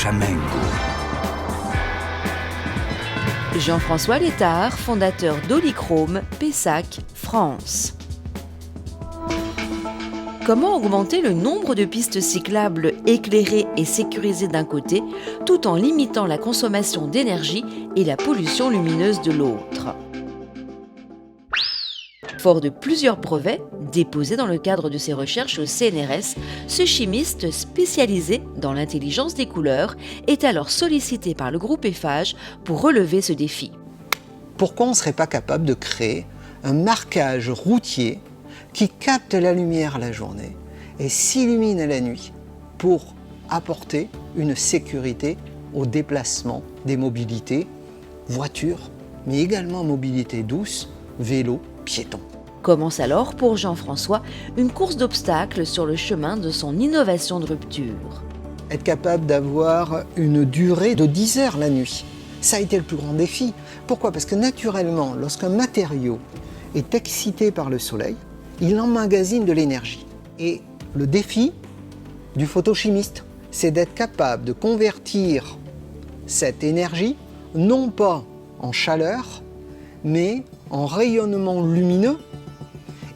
Chamengo. Jean-François Létard, fondateur d'Olichrome, Pessac, France. Comment augmenter le nombre de pistes cyclables éclairées et sécurisées d'un côté, tout en limitant la consommation d'énergie et la pollution lumineuse de l'autre? Fort de plusieurs brevets déposés dans le cadre de ses recherches au CNRS, ce chimiste spécialisé dans l'intelligence des couleurs est alors sollicité par le groupe Eiffage pour relever ce défi. Pourquoi on ne serait pas capable de créer un marquage routier qui capte la lumière la journée et s'illumine la nuit pour apporter une sécurité au déplacement des mobilités, voitures, mais également mobilité douce, vélo, piéton. Commence alors pour Jean-François une course d'obstacles sur le chemin de son innovation de rupture. Être capable d'avoir une durée de 10 heures la nuit, ça a été le plus grand défi. Pourquoi ? Parce que naturellement, lorsqu'un matériau est excité par le soleil, il emmagasine de l'énergie. Et le défi du photochimiste, c'est d'être capable de convertir cette énergie, non pas en chaleur, mais en rayonnement lumineux,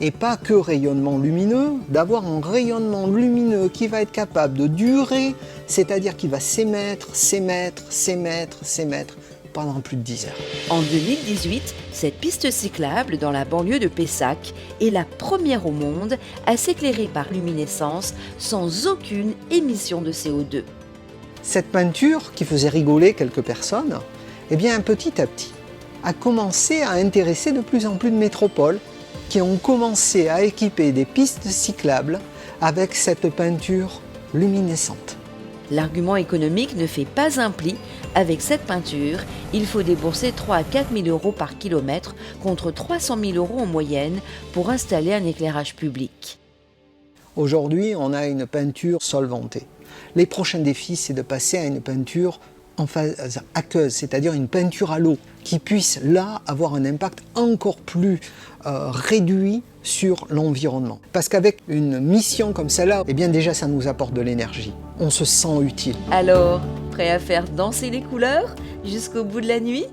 et pas que rayonnement lumineux, d'avoir un rayonnement lumineux qui va être capable de durer, c'est-à-dire qu'il va s'émettre pendant plus de 10 heures. En 2018, cette piste cyclable dans la banlieue de Pessac est la première au monde à s'éclairer par luminescence sans aucune émission de CO2. Cette peinture qui faisait rigoler quelques personnes, eh bien petit à petit, a commencé à intéresser de plus en plus de métropoles qui ont commencé à équiper des pistes cyclables avec cette peinture luminescente. L'argument économique ne fait pas un pli. Avec cette peinture, il faut débourser 3 à 4 000 euros par kilomètre contre 300 000 euros en moyenne pour installer un éclairage public. Aujourd'hui, on a une peinture solvantée. Les prochains défis, c'est de passer à une peinture en phase aqueuse, c'est-à-dire une peinture à l'eau, qui puisse là avoir un impact encore plus réduit sur l'environnement. Parce qu'avec une mission comme celle-là, eh bien déjà ça nous apporte de l'énergie. On se sent utile. Alors, prêt à faire danser les couleurs jusqu'au bout de la nuit ?